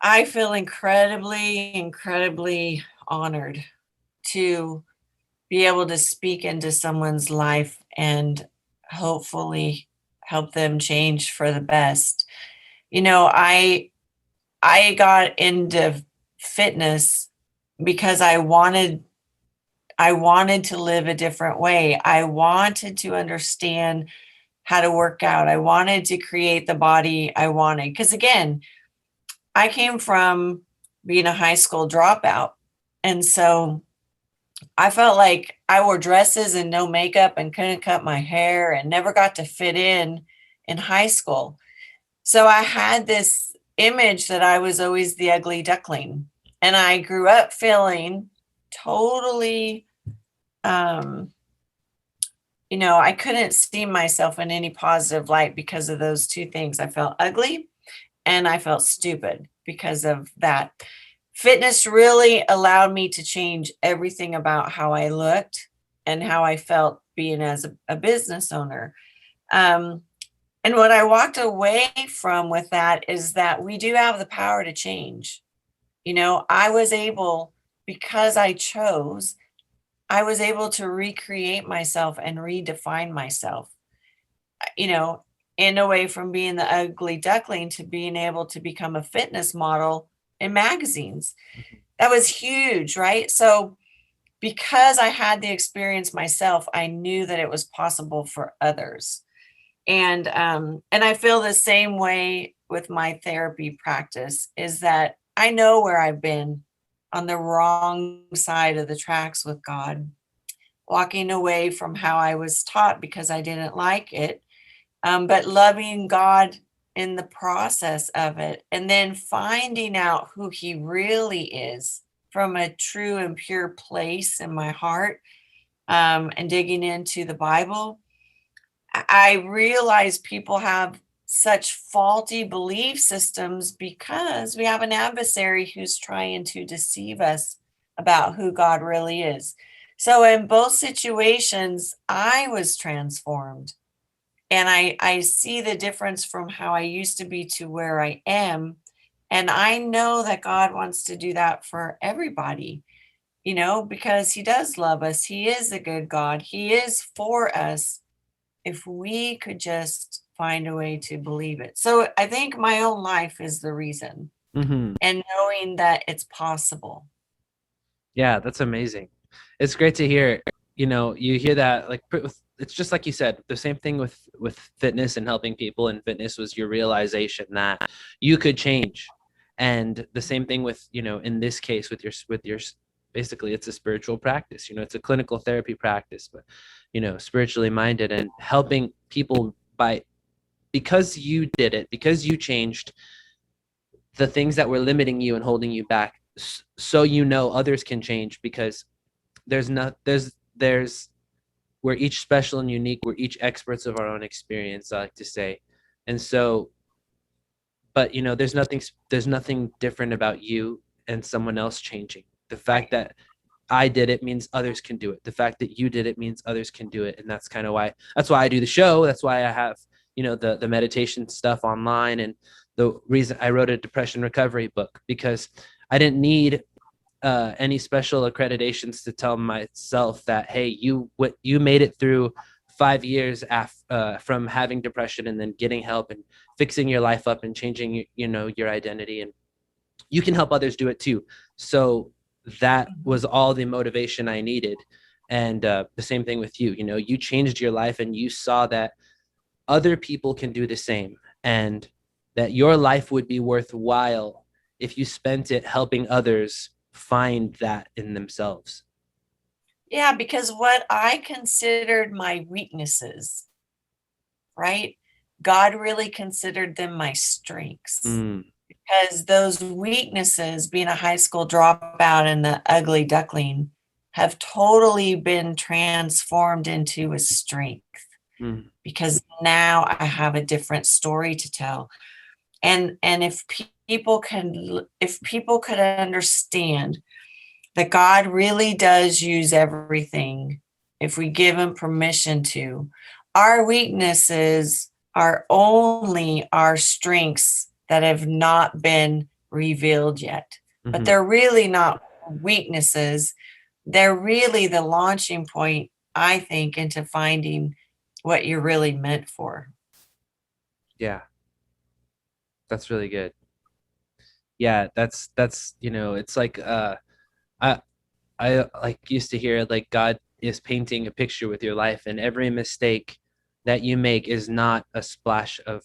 I feel incredibly, incredibly honored to be able to speak into someone's life and hopefully help them change for the best. You know, I got into fitness because I wanted to live a different way. I wanted to understand how to work out. I wanted to create the body I wanted. Because again, I came from being a high school dropout. And so I felt like I wore dresses and no makeup and couldn't cut my hair and never got to fit in high school. So I had this image that I was always the ugly duckling. And I grew up feeling totally, um, I couldn't see myself in any positive light because of those two things. I felt ugly and I felt stupid because of that. Fitness really allowed me to change everything about how I looked and how I felt being as a business owner. Um, and what I walked away from with that is that we do have the power to change. I was able, because I was able to recreate myself and redefine myself, you know, in a way from being the ugly duckling to being able to become a fitness model in magazines. That was huge, right? So because I had the experience myself, I knew that it was possible for others. And I feel the same way with my therapy practice is that I know where I've been on the wrong side of the tracks with God, walking away from how I was taught because I didn't like it, but loving God in the process of it, and then finding out who He really is from a true and pure place in my heart, and digging into the Bible. I realize people have such faulty belief systems because we have an adversary who's trying to deceive us about who God really is. So in both situations, I was transformed. And I see the difference from how I used to be to where I am. And I know that God wants to do that for everybody, because He does love us. He is a good God. He is for us if we could just find a way to believe it. So I think my own life is the reason, Hmm. and knowing that it's possible. Yeah, that's amazing. It's great to hear. You hear that like it's just like you said, the same thing with fitness and helping people in fitness was your realization that you could change. And the same thing with, in this case with your basically it's a spiritual practice. It's a clinical therapy practice, but spiritually minded and helping people by because you did it, because you changed the things that were limiting you and holding you back so others can change because there's we're each special and unique, we're each experts of our own experience, I like to say. And so, but there's nothing different about you and someone else changing. The fact Right. that I did it means others can do it. The fact that you did it means others can do it. And that's why I do the show. That's why I have, the meditation stuff online. And the reason I wrote a depression recovery book, because I didn't need any special accreditations to tell myself that, hey, you made it through 5 years from having depression and then getting help and fixing your life up and changing your identity, and you can help others do it too. So that Mhm. was all the motivation I needed. And the same thing with you. You changed your life and you saw that other people can do the same, and that your life would be worthwhile if you spent it helping others find that in themselves. Yeah, because what I considered my weaknesses, right? God really considered them my strengths. Mm, Because those weaknesses, being a high school dropout and the ugly duckling, have totally been transformed into a strength mm, because now I have a different story to tell. And if people could understand that God really does use everything if we give Him permission to, our weaknesses are only our strengths that have not been revealed yet. But Mhm. they're really not weaknesses. They're really the launching point, I think, into finding what you're really meant for. Yeah, that's really good. Yeah, that's it's like I like used to hear like God is painting a picture with your life, and every mistake that you make is not a splash of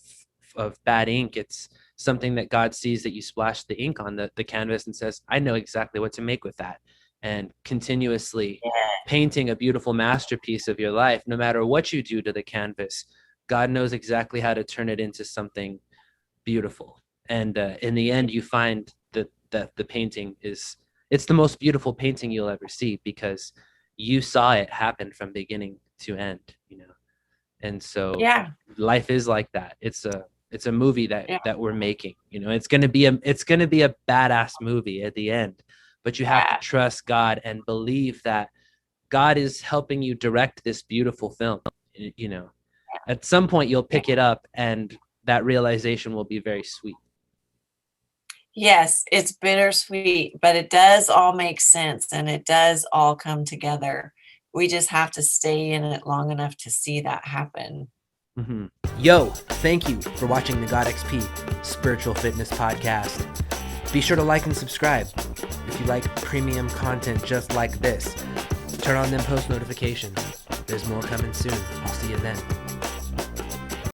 bad ink. It's something that God sees that you splash the ink on the canvas and says, I know exactly what to make with that. And continuously Yeah. painting a beautiful masterpiece of your life, no matter what you do to the canvas, God knows exactly how to turn it into something beautiful. And in the end, you find that the painting is it's the most beautiful painting you'll ever see because you saw it happen from beginning to end. And so Yeah. life is like that. It's a movie that Yeah. that we're making. It's gonna be a badass movie at the end, but you have to Yeah. trust God and believe that God is helping you direct this beautiful film. You know, at some point you'll pick it up and that realization will be very sweet. Yes, it's bittersweet, but it does all make sense and it does all come together. We just have to stay in it long enough to see that happen. Mm-hmm. Yo, thank you for watching the GodXP Spiritual Fitness Podcast. Be sure to like and subscribe if you like premium content just like this. Turn on them post notifications. There's more coming soon. I'll see you then.